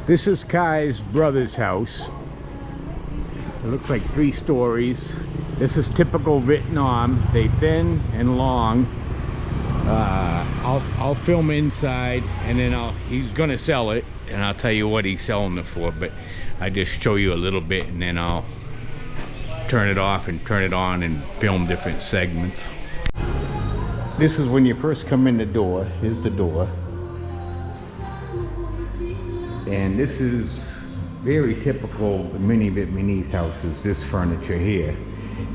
This is Kai's brother's house. It looks like 3 stories. This is typical Vietnam. They thin and long. I'll film inside, and then he's gonna sell it, and I'll tell you what he's selling it for. But I just show you a little bit, and then I'll turn it off and turn it on and film different segments. This is when you first come in the door. Here's the door. And this is very typical mini Vietnamese houses, this furniture here.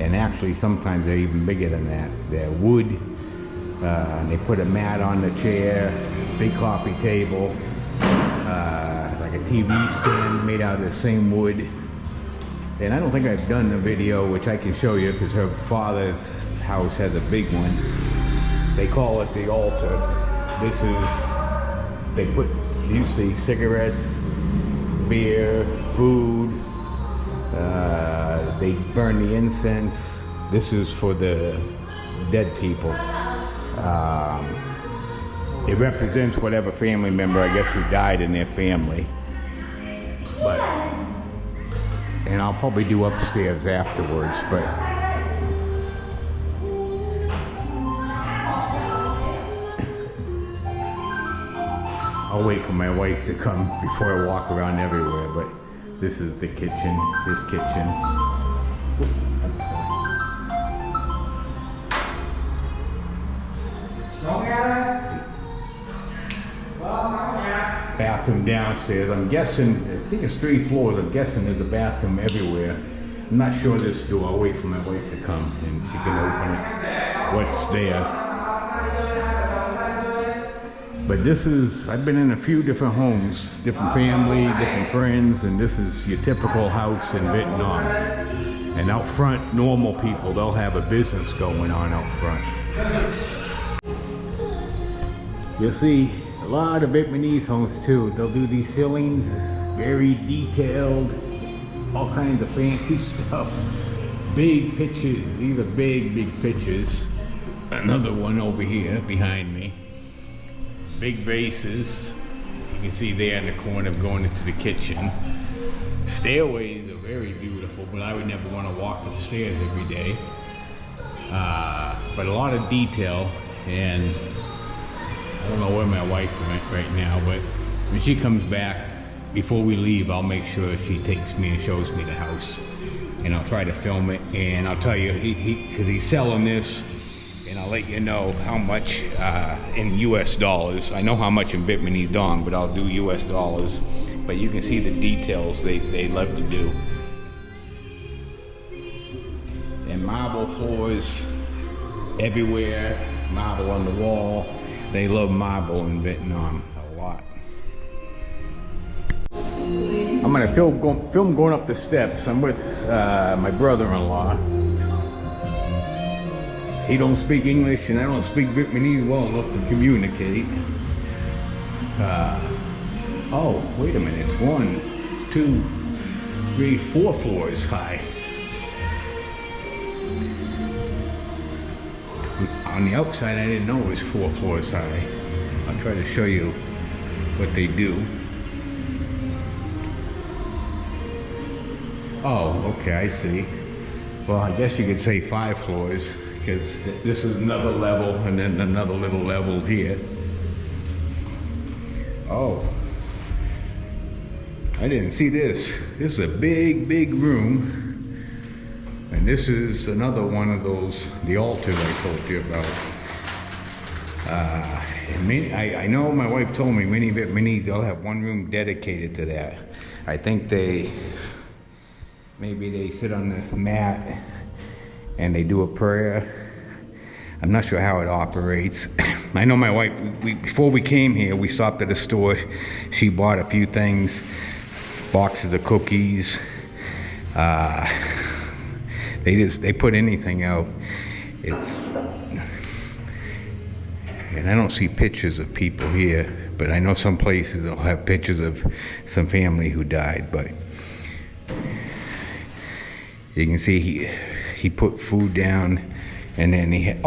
And actually sometimes they're even bigger than that. They're wood. They put a mat on the chair, big coffee table, like a TV stand made out of the same wood. And I don't think I've done the video, which I can show you because her father's house has a big one. They call it the altar. This is, they put, you see, cigarettes, beer, food. They burn the incense. This is for the dead people. It represents whatever family member, I guess, who died in their family. But, and I'll probably do upstairs afterwards, but I'll wait for my wife to come before I walk around everywhere. But this is the kitchen, this kitchen. Bathroom downstairs. I'm guessing, I think it's 3 floors. I'm guessing there's a bathroom everywhere. I'm not sure this door. I'll wait for my wife to come and she can open it. What's there? But this is, I've been in a few different homes, different family, different friends, and this is your typical house in Vietnam. And out front, normal people, they'll have a business going on out front. You'll see a lot of Vietnamese homes too. They'll do these ceilings, very detailed, all kinds of fancy stuff. Big pictures, these are big pictures. Another one over here behind me. Big vases. You can see there in the corner going into the kitchen. Stairways are very beautiful, but I would never want to walk up stairs every day. But a lot of detail, and I don't know where my wife went right now, but when she comes back, before we leave, I'll make sure she takes me and shows me the house. And I'll try to film it, and I'll tell you, because he's selling this, and I'll let you know how much in US dollars. I know how much in Vietnamese dong, but I'll do US dollars. But you can see the details they love to do. And marble floors everywhere, marble on the wall. They love marble in Vietnam a lot. I'm gonna film going up the steps. I'm with my brother-in-law. He don't speak English, and I don't speak Vietnamese well enough to communicate. Oh, wait a minute. It's 1, 2, 3, 4 floors high. On the outside, I didn't know it was 4 floors high. I'll try to show you what they do. Oh, okay, I see. Well, I guess you could say 5 floors, because this is another level, and then another little level here. Oh, I didn't see this. This is a big room. And this is another one of those, the altars I told you about. I know my wife told me many Vietnamese, they'll have one room dedicated to that. I think maybe they sit on the mat and they do a prayer. I'm not sure how it operates. I know my wife, before we came here, we stopped at a store. She bought a few things, boxes of cookies. They put anything out. And I don't see pictures of people here, but I know some places they'll have pictures of some family who died. But you can see he put food down, and then he had,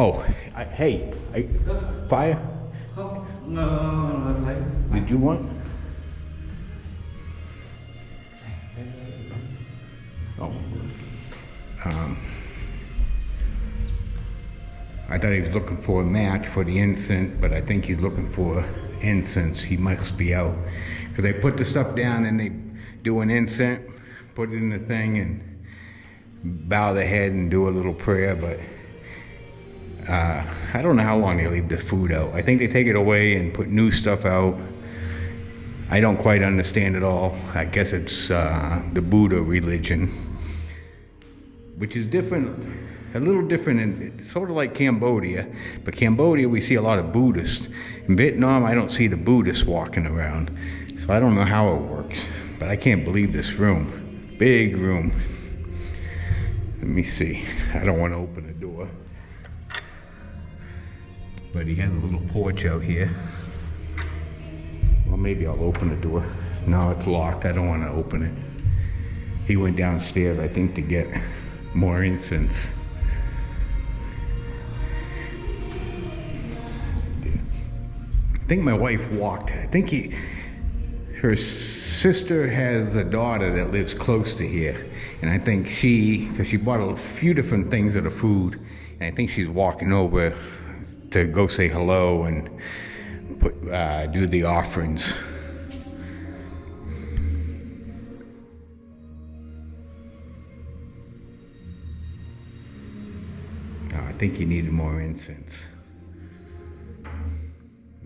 fire? Did you want? I thought he was looking for a match for the incense, but I think he's looking for incense. He must be out. Because they put the stuff down and they do an incense, put it in the thing and bow their head and do a little prayer, but I don't know how long they leave the food out. I think they take it away and put new stuff out. I don't quite understand it all. I guess it's the Buddha religion, which is different, a little different, and sort of like Cambodia. But Cambodia, we see a lot of Buddhists. In Vietnam, I don't see the Buddhists walking around. So I don't know how it works. But I can't believe this room. Big room. Let me see. I don't want to open the door. But he has a little porch out here. Well, maybe I'll open the door. No, it's locked. I don't want to open it. He went downstairs, I think, to get more incense. I think my wife walked. I think her sister has a daughter that lives close to here. And I think because she bought a few different things of the food, and I think she's walking over to go say hello and do the offerings. I think he needed more incense.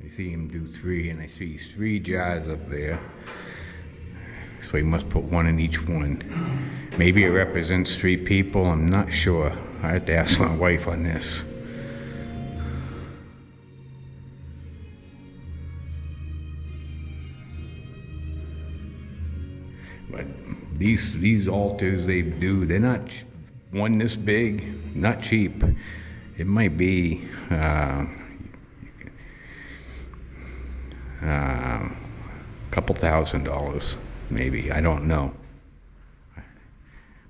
I see him do 3, and I see 3 jars up there. So he must put 1 in each one. Maybe it represents 3 people, I'm not sure. I have to ask my wife on this. But these altars they do, they're not one this big, not cheap. It might be couple $1,000, maybe. I don't know.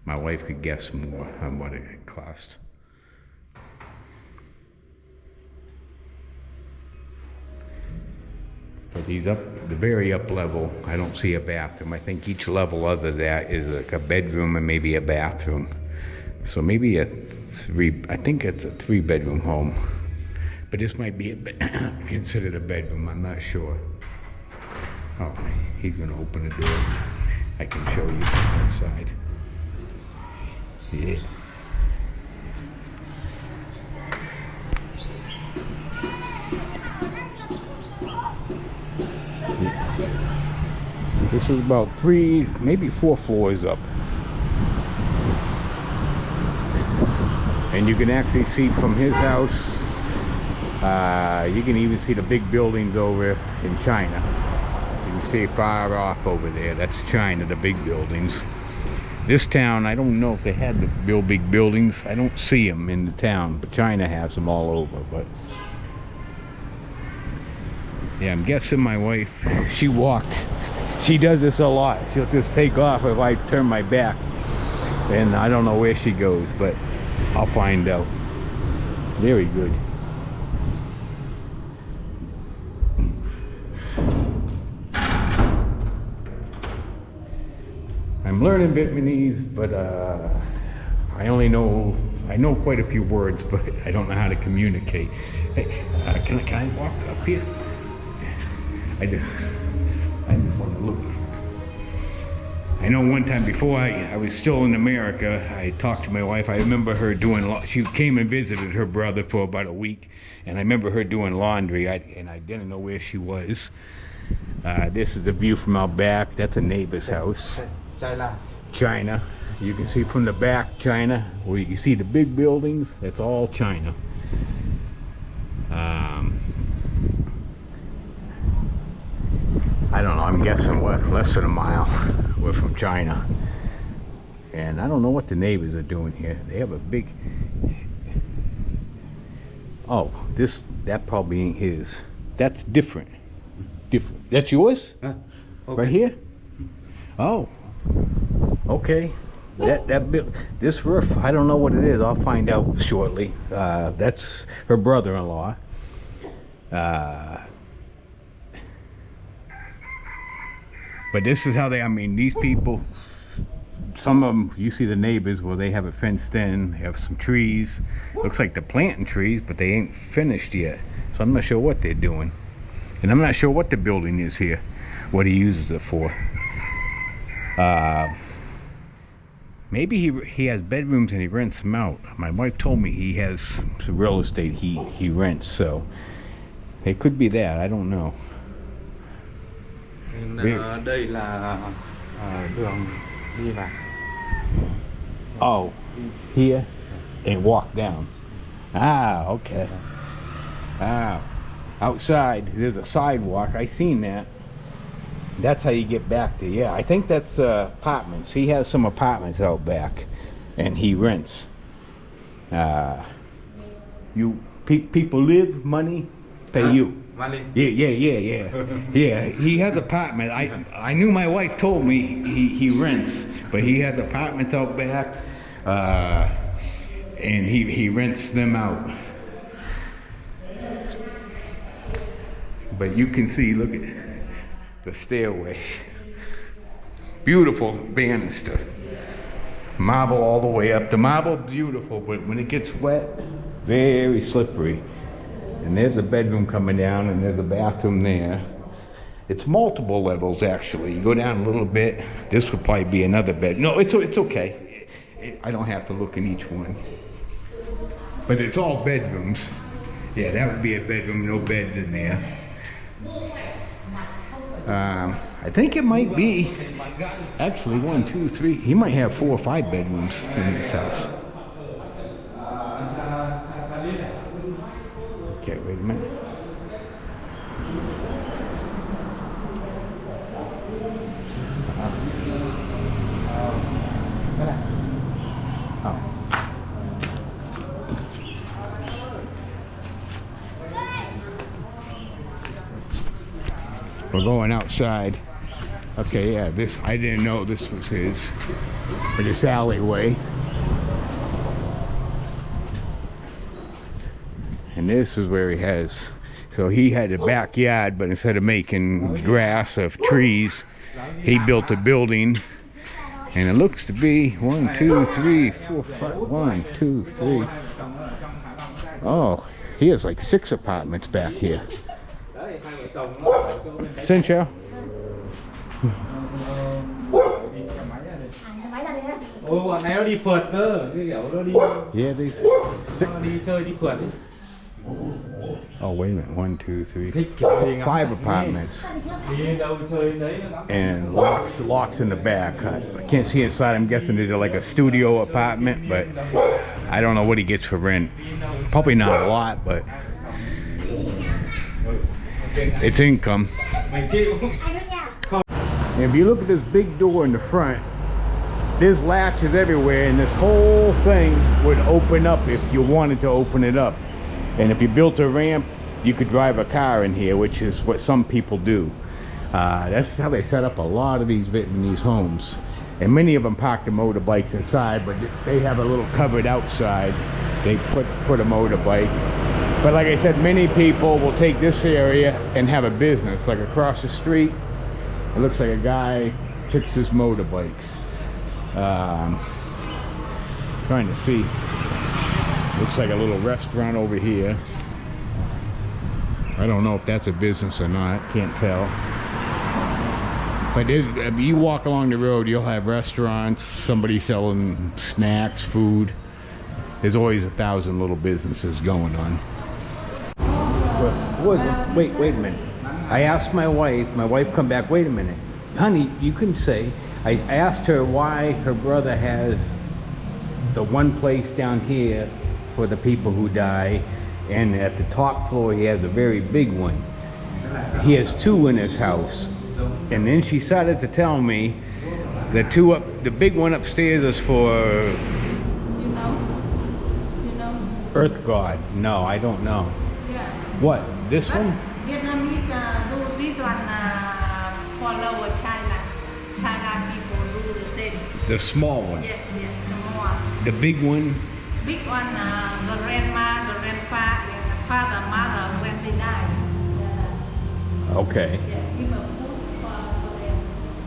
My wife could guess more on what it cost. But he's up, the very up level, I don't see a bathroom. I think each level other that is like a bedroom and maybe a bathroom. So maybe I think it's a 3-bedroom home. But this might be considered a bedroom, I'm not sure. Oh, he's gonna open the door. I can show you outside. Yeah. This is about 3, maybe 4 floors up. And you can actually see from his house, you can even see the big buildings over in China. You can see far off over there, that's China, the big buildings. This town, I don't know if they had to build big buildings. I don't see them in the town, but China has them all over. But yeah, I'm guessing my wife, she walked. She does this a lot. She'll just take off if I turn my back. And I don't know where she goes, but I'll find out. Very good. I'm learning Vietnamese, but I know quite a few words, but I don't know how to communicate. Hey, can I walk up here? I just want to look. I know one time before I was still in America, I talked to my wife. I remember her doing, she came and visited her brother for about a week, and I remember her doing laundry, and I didn't know where she was. This is the view from out back. That's a neighbor's house. China. You can see from the back, China, where you can see the big buildings. That's all China. I don't know, I'm guessing what, less than a mile. We're from China. And I don't know what the neighbors are doing here. They have a big... Oh, that probably ain't his. That's different. That's yours? Okay. Right here? Oh. Okay. This roof, I don't know what it is. I'll find out shortly. That's her brother-in-law. But this is how they, I mean, these people some of them, you see the neighbors where they have it fenced in, have some trees. Looks like they're planting trees, but they ain't finished yet. So I'm not sure what they're doing. And I'm not sure what the building is here, what he uses it for. Maybe he has bedrooms and he rents them out. My wife told me he has some real estate he rents, so it could be that, I don't know. Đây là đường đi vào. Oh, here and walk down. Ah, okay. Ah, outside there's a sidewalk. I seen that. That's how you get back there. Yeah, I think that's apartments. He has some apartments out back, and he rents. People live, money, pay you. Money. Yeah. He has apartment. I knew my wife told me he rents, but he has apartments out back, and he rents them out. But you can see, look at the stairway. Beautiful banister. Marble all the way up. The marble beautiful, but when it gets wet, very slippery. And there's a bedroom coming down, and there's a bathroom there. It's multiple levels, actually. You go down a little bit, this would probably be another bed. No, it's okay. I don't have to look in each one. But it's all bedrooms. Yeah, that would be a bedroom, no beds in there. I think it might be, actually 1, 2, 3, he might have 4 or 5 bedrooms in this house. Okay, wait a minute. We're going outside. Okay, yeah, this, I didn't know this was his, or this alleyway. And this is where he has, so he had a backyard, but instead of making grass of trees, he built a building. And it looks to be 1, 2, 3, 4, 5, 1, 2, 3. Oh, he has like 6 apartments back here. Xin chào. Bọn này nó đi phượt cơ, cái kiểu nó đi. Yeah, these. Nó đi chơi đi phượt. Oh, wait a minute. 1, 2, 3, 5 apartments. And locks in the back. I can't see inside. I'm guessing they're like a studio apartment, but I don't know what he gets for rent. Probably not a lot, but it's income. If you look at this big door in the front, there's latches everywhere, and this whole thing would open up if you wanted to open it up. And if you built a ramp, you could drive a car in here, which is what some people do. That's how they set up a lot of these Vietnamese homes. And many of them park the motorbikes inside, but they have a little covered outside. They put a motorbike. But like I said, many people will take this area and have a business. Like across the street, it looks like a guy fixes motorbikes. Trying to see. Looks like a little restaurant over here. I don't know if that's a business or not. Can't tell. But you walk along the road, you'll have restaurants, somebody selling snacks, food. There's always 1,000 little businesses going on. Wait a minute. I asked my wife come back, wait a minute. Honey, you can say, I asked her why her brother has the one place down here for the people who die, and at the top floor he has a very big one. He has 2 in his house. And then she started to tell me the big one upstairs is for You know? Earth God. No, I don't know. Yeah. What? This one? Vietnamese do this one follow China. China people do the same. The small one. Yes, small. The big one? Big one, the grandma, the grandfather, mother when they die. Yeah. Okay. Yeah, give a food for them.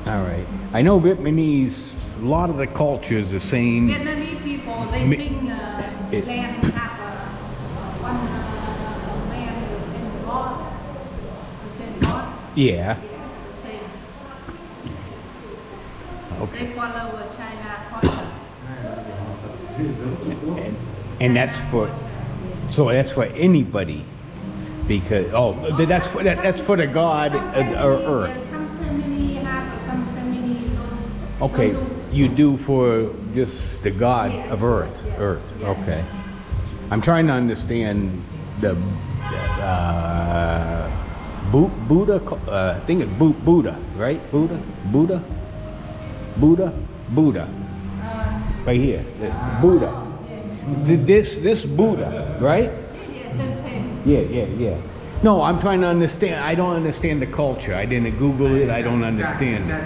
All right. I know Vietnamese a lot of the culture is the same. Vietnamese people, they think land have one man who send God. Who send God. Yeah. The same. Okay. They follow China culture. And that's for anybody, because that's for the God or earth. Some family have, some family don't. Okay, don't do. you do for just the God of earth. Okay. I'm trying to understand the Buddha. I think it's Buddha, right? Buddha. Right here, the Buddha. This Buddha, right? Yeah, same thing. Yeah. No, I'm trying to understand. I don't understand the culture. I didn't Google it. I don't understand it.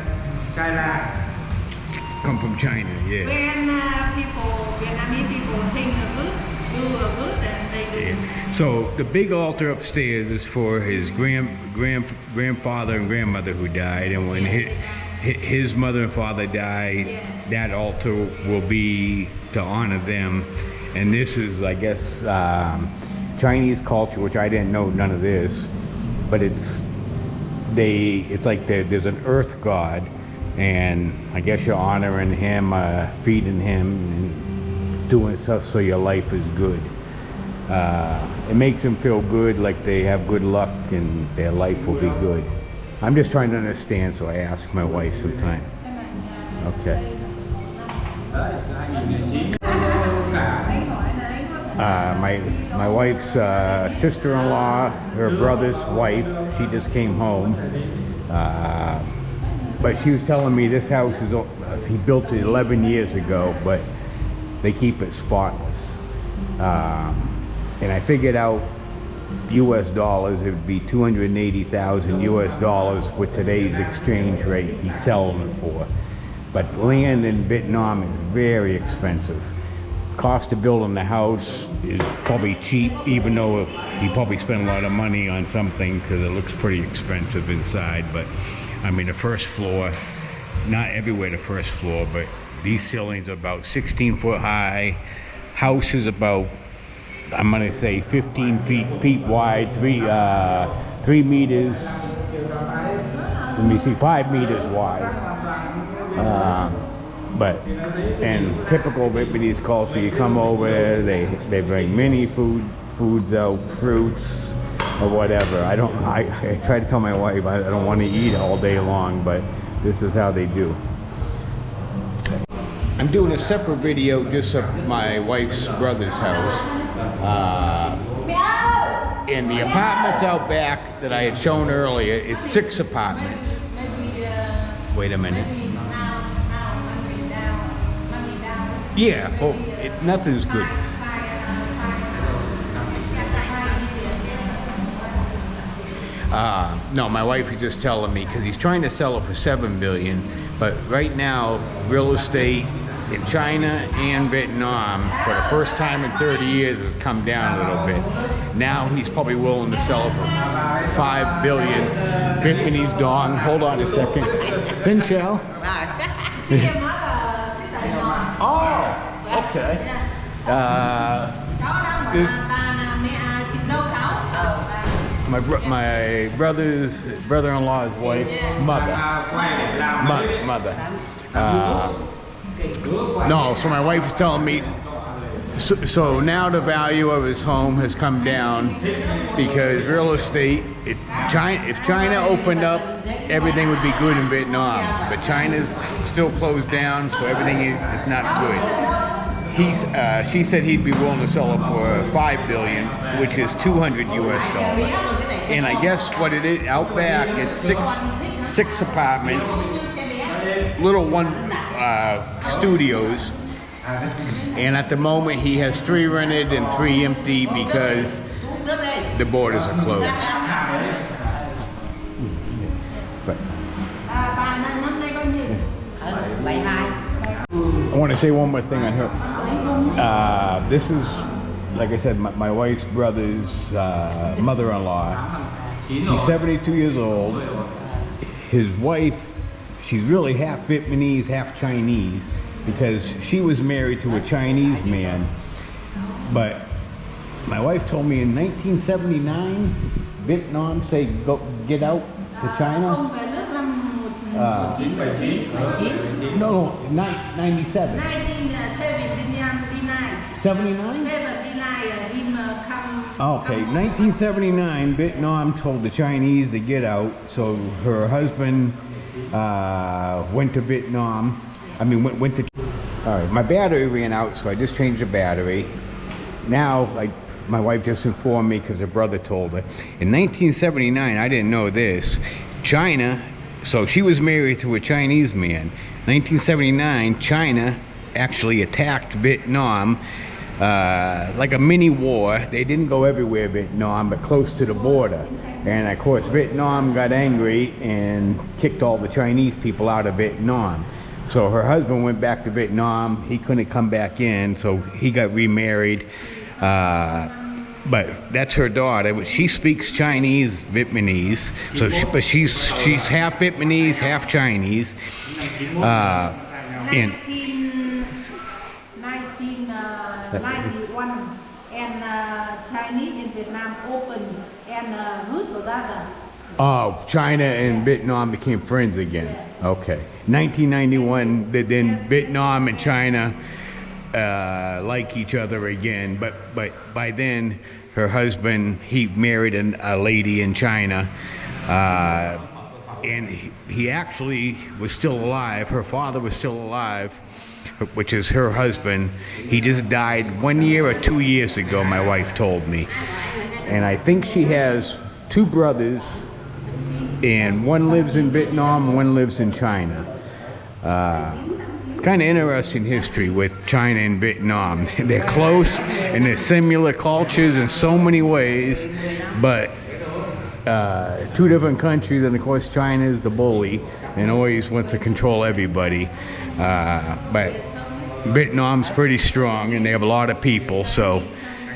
Come from China, yeah. When Vietnamese people think do a good, and they do. Yeah. So the big altar upstairs is for his grandfather and grandmother who died, and when his mother and father died, that altar will be to honor them. And this is, I guess, Chinese culture, which I didn't know none of this, but it's like there's an earth god, and I guess you're honoring him, feeding him, and doing stuff so your life is good. It makes them feel good, like they have good luck and their life will be good. I'm just trying to understand, so I ask my wife sometime. Okay. My wife's sister-in-law, her brother's wife, she just came home. But she was telling me this house he built it 11 years ago, but they keep it spotless. And I figured out US dollars, it would be 280,000 US dollars with today's exchange rate he's selling it for. But land in Vietnam is very expensive. Cost of building the house is probably cheap, even though he probably spent a lot of money on something because it looks pretty expensive inside. But I mean, the first floor, not everywhere the first floor, but these ceilings are about 16 foot high. House is about, I'm gonna say 15 feet wide, 3 meters, let me see, 5 meters wide. And typical Vietnamese culture, you come over, they bring many foods out, fruits or whatever. I try to tell my wife I don't want to eat all day long, but this is how they do. I'm doing a separate video just of my wife's brother's house. And the apartments out back that I had shown earlier, it's 6 apartments. Wait a minute. Yeah, well, nothing's good. No, my wife is just telling me, because he's trying to sell it for $7 billion, but right now, real estate in China and Vietnam, for the first time in 30 years, has come down a little bit. Now he's probably willing to sell it for $5 billion. Vietnamese dong, hold on a second. Xin chào. Oh, okay. My brother-in-law's wife's mother. No, so my wife is telling me, so now the value of his home has come down because real estate, if China opened up, everything would be good in Vietnam, but China's still closed down, so everything is not good. She said he'd be willing to sell it for $5 billion, which is 200 US dollars. And I guess what it is, out back, it's six apartments, little studios. And at the moment, he has 3 rented and 3 empty because the borders are closed. But I want to say one more thing on her. This is, like I said, my wife's brother's mother-in-law. She's 72 years old. His wife, she's really half Vietnamese, half Chinese, because she was married to a Chinese man. But my wife told me in 1979, Vietnam say get out to China. Ông về nước năm 1979. No, 97. 1979. 79? 79 him come. Okay, 1979, Vietnam told the Chinese to get out, so her husband went to Vietnam. I mean, went to. All right, my battery ran out, so I just changed the battery. Now, like my wife just informed me because her brother told her. In 1979, I didn't know this. China, so she was married to a Chinese man. 1979, China actually attacked Vietnam. Like a mini war. They didn't go everywhere, Vietnam, but close to the border. And of course, Vietnam got angry and kicked all the Chinese people out of Vietnam. So her husband went back to Vietnam. He couldn't come back in, so he got remarried. But that's her daughter. She speaks Chinese, Vietnamese. So, but she's half Vietnamese, half Chinese. And 1991 and Chinese and Vietnam opened and root together. Oh, China and Vietnam became friends again. Okay. 1991, then Vietnam and China like each other again. But by then, her husband, he married a lady in China. And he actually was still alive. Her father was still alive, which is her husband. He just died 1 year or 2 years ago, my wife told me. And I think she has 2 brothers, and one lives in Vietnam, one lives in China. Kind of interesting history with China and Vietnam. They're close and they're similar cultures in so many ways, but 2 different countries, and of course China is the bully and always wants to control everybody. But Vietnam's pretty strong and they have a lot of people, so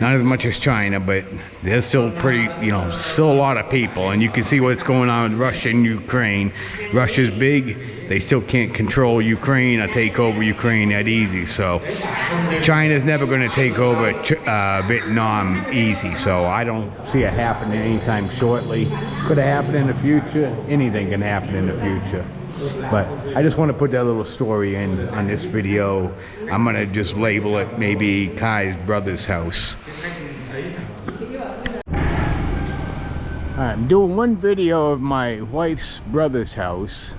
not as much as China, but they're still pretty, still a lot of people. And you can see what's going on with Russia and Ukraine. Russia's big, they still can't control Ukraine or take over Ukraine that easy. So China's never going to take over Vietnam easy. So I don't see it happening anytime shortly. Could have happened in the future. Anything can happen in the future. But I just want to put that little story in on this video. I'm going to just label it maybe Kai's brother's house. I'm doing one video of my wife's brother's house.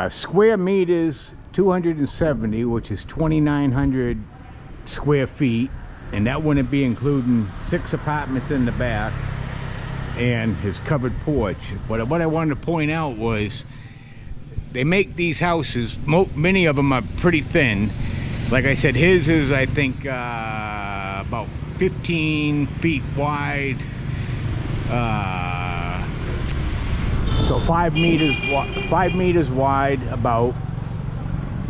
Square meters 270, which is 2,900 square feet. And that wouldn't be including 6 apartments in the back and his covered porch. But what I wanted to point out was they make these houses, many of them are pretty thin. Like I said, his is, I think, about 15 feet wide. So 5 meters wide about.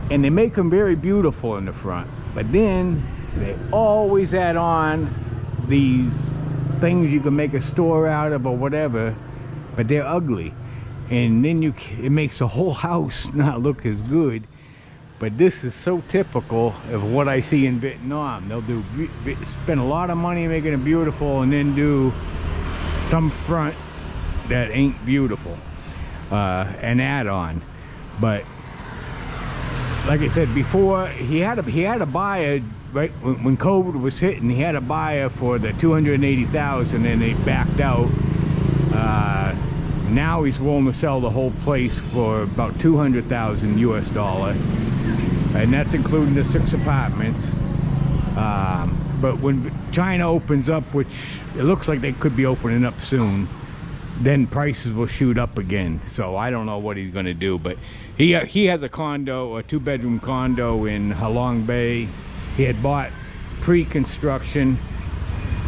And they make them very beautiful in the front. But then they always add on these things you can make a store out of or whatever, but they're ugly. And then it makes the whole house not look as good. But this is so typical of what I see in Vietnam. They'll spend a lot of money making it beautiful and then do some front that ain't beautiful, an add-on. But like I said before, he had a buyer right when COVID was hitting. He had a buyer for the $280,000 and they backed out. Now he's willing to sell the whole place for about $200,000 US, and that's including the 6 apartments. But when China opens up, which it looks like they could be opening up soon, then prices will shoot up again. So I don't know what he's going to do, but he has a condo, a 2-bedroom condo in Halong Bay. He had bought pre-construction.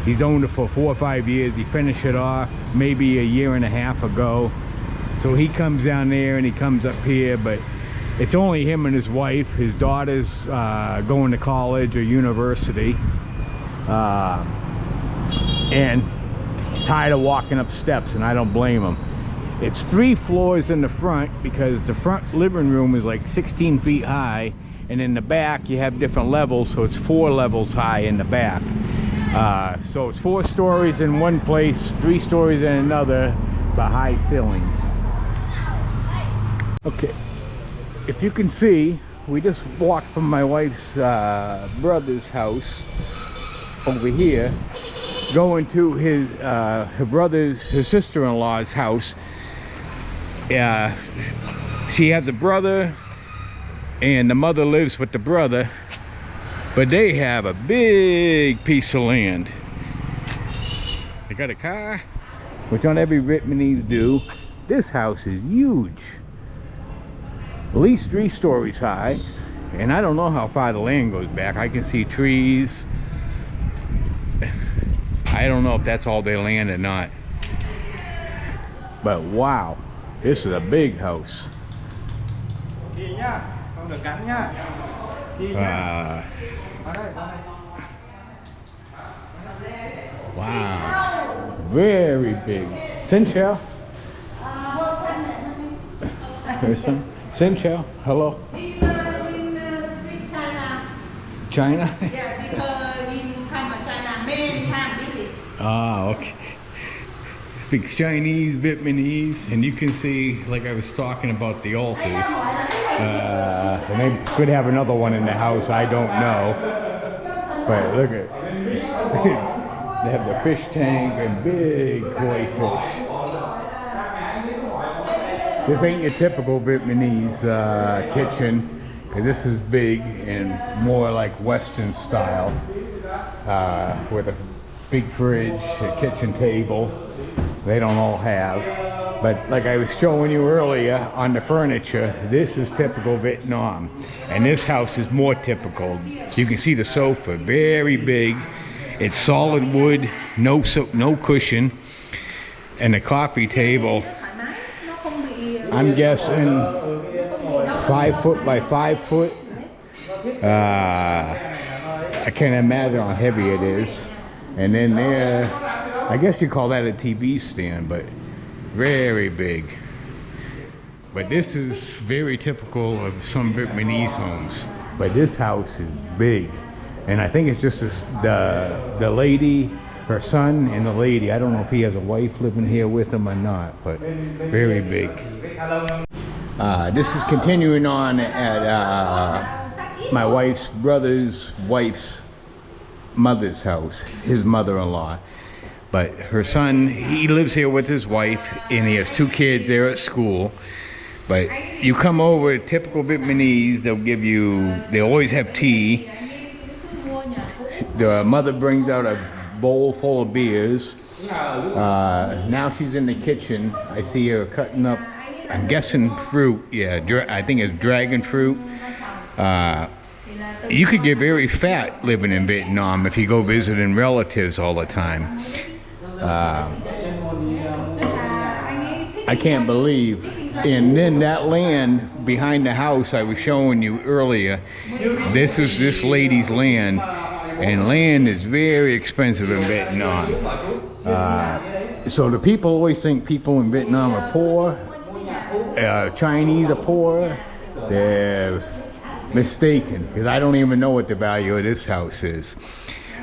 He's owned it for 4 or 5 years. He finished it off maybe a year and a half ago. So he comes down there and he comes up here, but it's only him and his wife. His daughter's going to college or university. And he's tired of walking up steps, and I don't blame him. It's 3 floors in the front because the front living room is like 16 feet high, and in the back you have different levels, so it's 4 levels high in the back. So it's 4 stories in one place, 3 stories in another, but high ceilings. Okay, if you can see, we just walked from my wife's brother's house over here, going to his sister-in-law's house. She has a brother, and the mother lives with the brother, but they have a big piece of land. They got a car, which not every Vietnamese do. This house is huge, at least 3 stories high, and I don't know how far the land goes back. I can see trees. I don't know if that's all their land or not, but wow, this is a big house. Wow, very big. Xin chào. Xin chào. Hello. We speak China. China? Yeah, because in come China, many times this. Ah, okay. Speaks Chinese, Vietnamese, and you can see, like I was talking about the altars. And they could have another one in the house, I don't know. But look at they have the fish tank and big koi fish. This ain't your typical Vietnamese kitchen. This is big and more like Western style, with a big fridge, a kitchen table. They don't all have, but like I was showing you earlier on the furniture, this is typical Vietnam, and this house is more typical. You can see the sofa, very big. It's solid wood, no cushion, and the coffee table, I'm guessing 5 foot by 5 foot. I can't imagine how heavy it is. And then there, I guess you call that a TV stand, but very big. But this is very typical of some Vietnamese homes. But this house is big, and I think it's just the lady, her son, and the lady. I don't know if he has a wife living here with him or not, but very big. This is continuing on at my wife's brother's wife's mother's house, his mother-in-law. But her son, he lives here with his wife, and he has 2 kids there at school. But you come over, typical Vietnamese, they always have tea. The mother brings out a bowl full of beers. Now she's in the kitchen. I see her cutting up, I'm guessing fruit. Yeah, I think it's dragon fruit. You could get very fat living in Vietnam if you go visiting relatives all the time. I can't believe. And then that land behind the house I was showing you earlier, this is this lady's land, and land is very expensive in Vietnam. So the people always think people in Vietnam are poor, Chinese are poor. They're mistaken, because I don't even know what the value of this house is.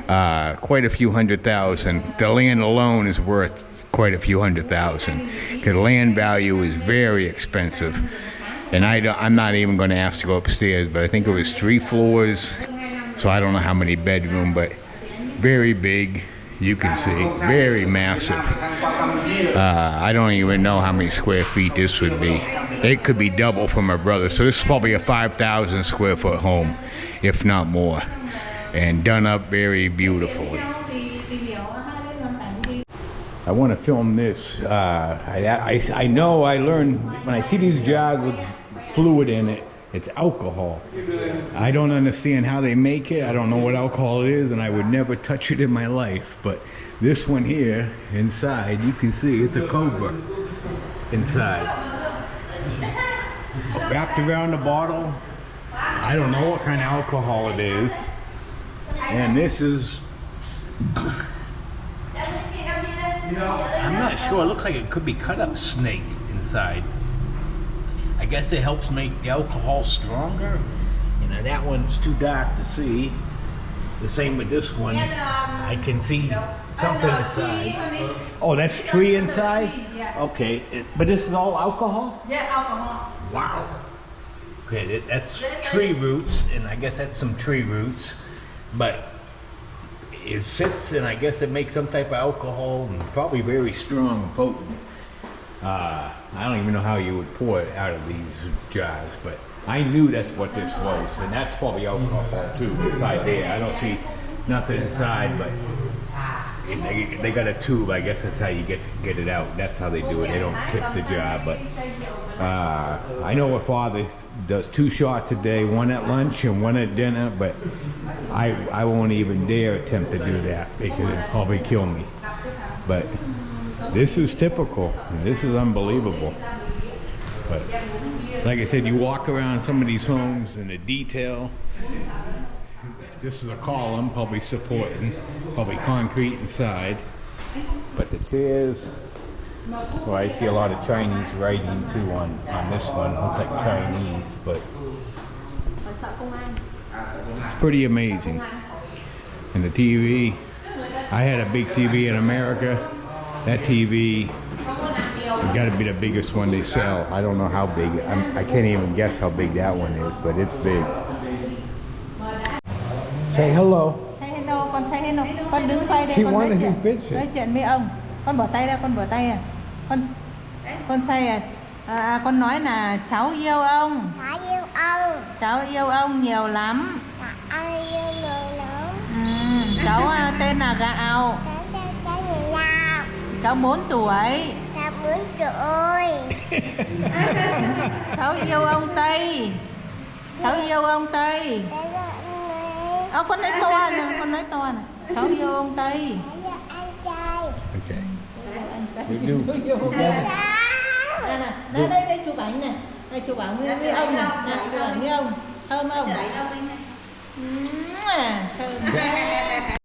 Quite a few $100,000. The land alone is worth quite a few $100,000, because land value is very expensive. And I'm not even going to ask to go upstairs, but I think it was 3 floors, so I don't know how many bedroom, but very big. You can see, very massive. I don't even know how many square feet this would be. It could be double for my brother. So this is probably a 5,000 square foot home, if not more. And done up very beautifully. I want to film this. I know I learned, when I see these jars with fluid in it, it's alcohol. I don't understand how they make it. I don't know what alcohol it is, and I would never touch it in my life. But this one here, inside, you can see it's a cobra inside. Wrapped around the bottle. I don't know what kind of alcohol it is. And this is, I'm not sure. It looks like it could be cut up snake inside. I guess it helps make the alcohol stronger. And that one's too dark to see. The same with this one. I can see something inside. Oh, that's tree inside? Yeah. Okay, but this is all alcohol? Yeah, alcohol. Wow. Okay, that's tree roots, and I guess that's some tree roots. But it sits, and I guess it makes some type of alcohol, and probably very strong and potent. I don't even know how you would pour it out of these jars, but I knew that's what this was, and that's probably alcohol too inside there. I don't see nothing inside, but they got a tube. I guess that's how you get it out. That's how they do it. They don't tip the jar, but I know my father does 2 shots a day, one at lunch and one at dinner, but I won't even dare attempt to do that because it'd probably kill me. But this is typical, and this is unbelievable. But like I said, you walk around some of these homes and the detail. This is a column, probably supporting, probably concrete inside. But the chairs, well, I see a lot of Chinese writing too on this one. Looks like Chinese, but it's pretty amazing. And the TV, I had a big TV in America. That TV, it's got to be the biggest one they sell. I don't know how big. I can't even guess how big that one is, but it's big. Say hello. Say hello, con say hello. Con đứng quay đây, She con wanted nói his chuyện. picture. Nói chuyện với ông. Con bỏ tay ra, con bỏ tay à. Con say con nói là cháu yêu ông. Cháu yêu ông. Cháu yêu ông nhiều lắm. Cháu yêu nhiều lắm. Cháu tên là Gạo. Cháu người nào? Cháu 4 tuổi. Cháu 4 tuổi. Cháu yêu ông Tây. Cháu yêu ông Tây. Con nói to nè, con nói to nè. Cháu yêu ông Tây. Okay. We do. Đây chụp ảnh nè. Đây chụp ảnh với ông nè. Chụp ảnh với ông. Thơm ông. Thơm.